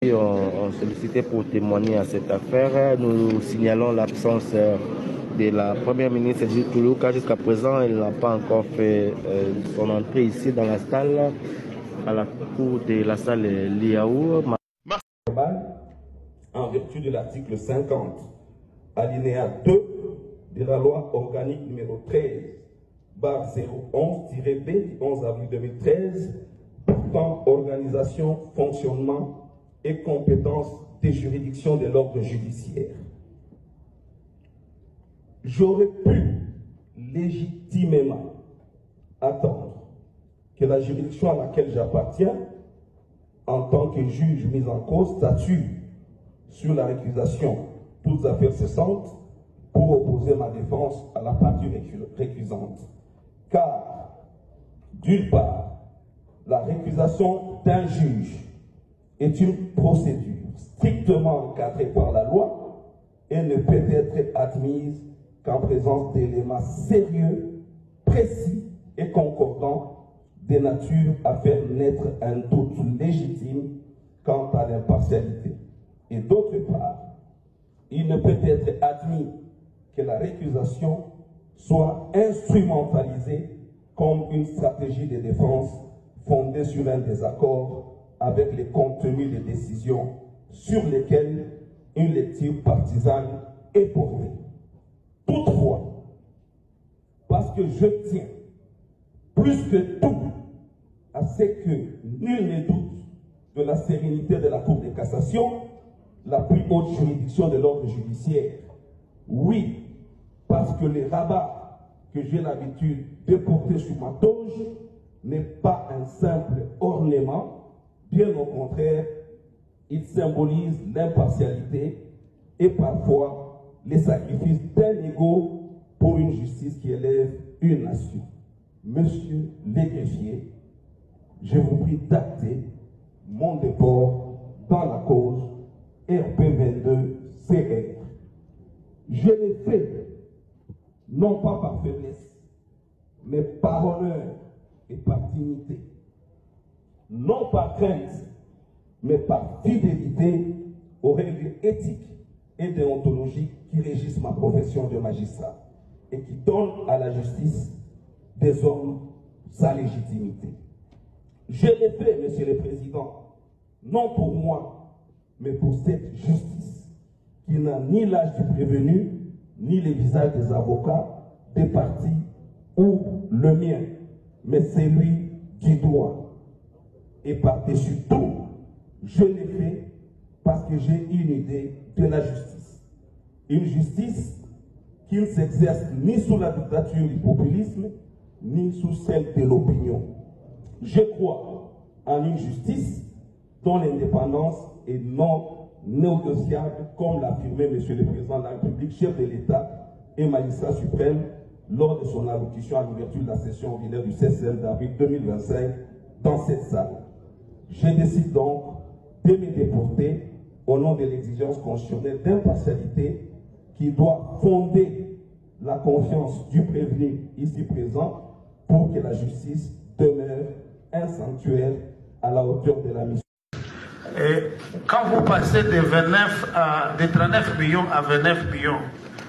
qui ont sollicité pour témoigner à cette affaire. Nous signalons l'absence de la première ministre du Toulouka. Jusqu'à présent, elle n'a pas encore fait son entrée ici dans la salle, à la cour de la salle Liaou. En vertu de l'article 50, alinéa 2 de la loi organique numéro 13/011-B du 11 avril 2013 portant organisation, fonctionnement et compétences des juridictions de l'ordre judiciaire. J'aurais pu légitimement attendre que la juridiction à laquelle j'appartiens, en tant que juge mis en cause, statue sur la récusation toutes affaires cessantes pour opposer ma défense à la partie récusante. Car, d'une part, la récusation d'un juge est une procédure strictement encadrée par la loi et ne peut être admise qu'en présence d'éléments sérieux, précis et concordants de nature à faire naître un doute légitime quant à l'impartialité. Et d'autre part, il ne peut être admis que la récusation soit instrumentalisée comme une stratégie de défense fondée sur un désaccord avec les contenus des décisions sur lesquels une lecture partisane est portée. Toutefois, parce que je tiens plus que tout à ce que nul ne doute de la sérénité de la Cour de cassation, la plus haute juridiction de l'ordre judiciaire. Oui, parce que le rabat que j'ai l'habitude de porter sur ma toge n'est pas un simple ornement, bien au contraire, il symbolise l'impartialité et parfois les sacrifices d'un ego pour une justice qui élève une nation. Monsieur le greffier, je vous prie d'acter mon déport dans la cause RP22-CR. Je l'ai fait, non pas par faiblesse, mais par honneur et par dignité. Non par crainte, mais par fidélité aux règles éthiques et déontologiques qui régissent ma profession de magistrat et qui donnent à la justice des hommes sa légitimité. Je l'ai fait, Monsieur le Président, non pour moi, mais pour cette justice qui n'a ni l'âge du prévenu, ni les visages des avocats, des partis ou le mien, mais celui du droit. Et par-dessus tout, je l'ai fait parce que j'ai une idée de la justice. Une justice qui ne s'exerce ni sous la dictature du populisme, ni sous celle de l'opinion. Je crois en une justice dont l'indépendance est non négociable, comme l'affirmait M. le Président de la République, chef de l'État et magistrat suprême, lors de son allocution à l'ouverture de la session ordinaire du 16 avril 2025 dans cette salle. Je décide donc de me déporter au nom de l'exigence constitutionnelle d'impartialité qui doit fonder la confiance du prévenu ici présent pour que la justice demeure un sanctuaire à la hauteur de la mission. Et quand vous passez de 39 millions à 29 millions,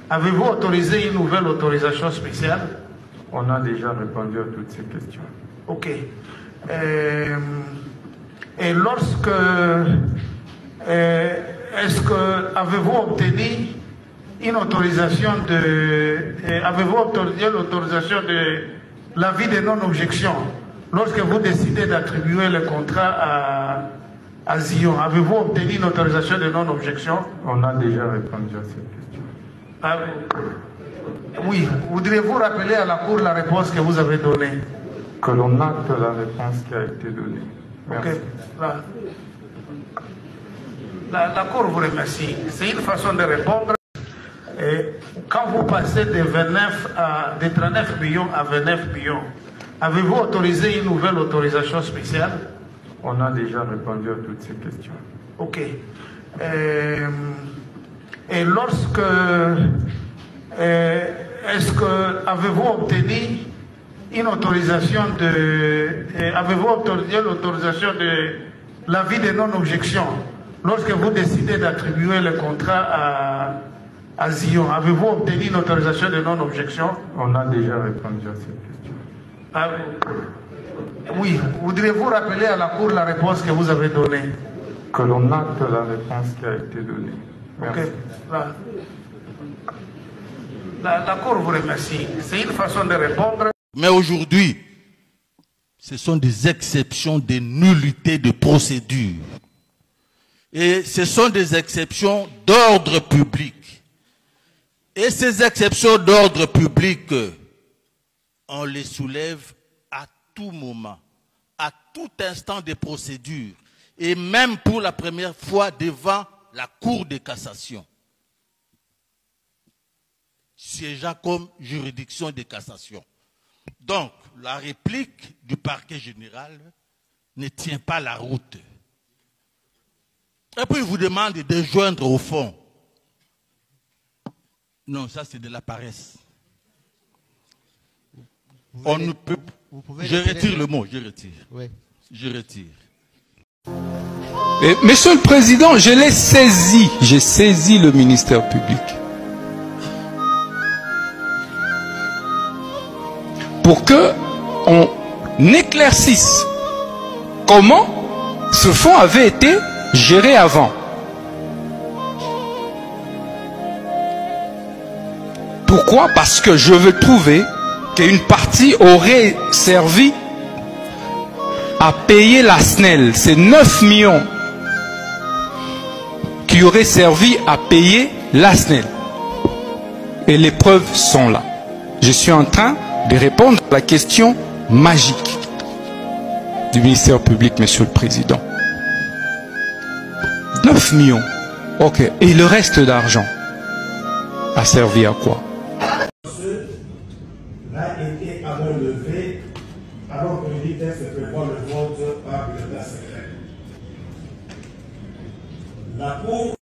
avez-vous autorisé une nouvelle autorisation spéciale? On a déjà répondu à toutes ces questions. Ok. Et lorsque... est-ce que avez-vous obtenu une autorisation de... avez-vous obtenu l'autorisation de l'avis de non-objection lorsque vous décidez d'attribuer le contrat à Zion? Avez-vous obtenu une autorisation de non-objection? On a déjà répondu à cette question. Ah, oui. Voudriez-vous rappeler à la Cour la réponse que vous avez donnée? Que l'on acte la réponse qui a été donnée. Merci. Okay. La Cour vous remercie. C'est une façon de répondre. Et quand vous passez de 39 millions à 29 millions, avez-vous autorisé une nouvelle autorisation spéciale? On a déjà répondu à toutes ces questions. Ok. Et lorsque... est-ce que avez-vous obtenu une autorisation de... avez-vous obtenu l'autorisation de l'avis de non-objection lorsque vous décidez d'attribuer le contrat à Zion, avez-vous obtenu une autorisation de non-objection? On a déjà répondu à cette question. Ah, oui, voudriez-vous rappeler à la Cour la réponse que vous avez donnée? Que l'on acte la réponse qui a été donnée. Merci. Okay. La Cour vous remercie. C'est une façon de répondre. Mais aujourd'hui, ce sont des exceptions de nullité de procédure. Et ce sont des exceptions d'ordre public. Et ces exceptions d'ordre public, on les soulève à tout moment, à tout instant de procédure, et même pour la première fois devant la Cour de cassation, siégeant comme juridiction de cassation. Donc, la réplique du parquet général ne tient pas la route. Et puis, il vous demande de joindre au fond. Non, ça c'est de la paresse. On ne peut... Je retire le mot, je retire. Oui. Je retire. Monsieur le Président, je l'ai saisi. J'ai saisi le ministère public. Pour que on éclaircisse comment ce fonds avait été géré avant. Pourquoi? Parce que je veux trouver qu'une partie aurait servi à payer la SNEL. C'est 9 millions qui auraient servi à payer la SNEL. Et les preuves sont là. Je suis en train de répondre à la question magique du ministère public, Monsieur le Président. 9 millions. Ok. Et le reste d'argent a servi à quoi? L'a été avant levé, alors que le texte prévoit le vote par le secret. La Cour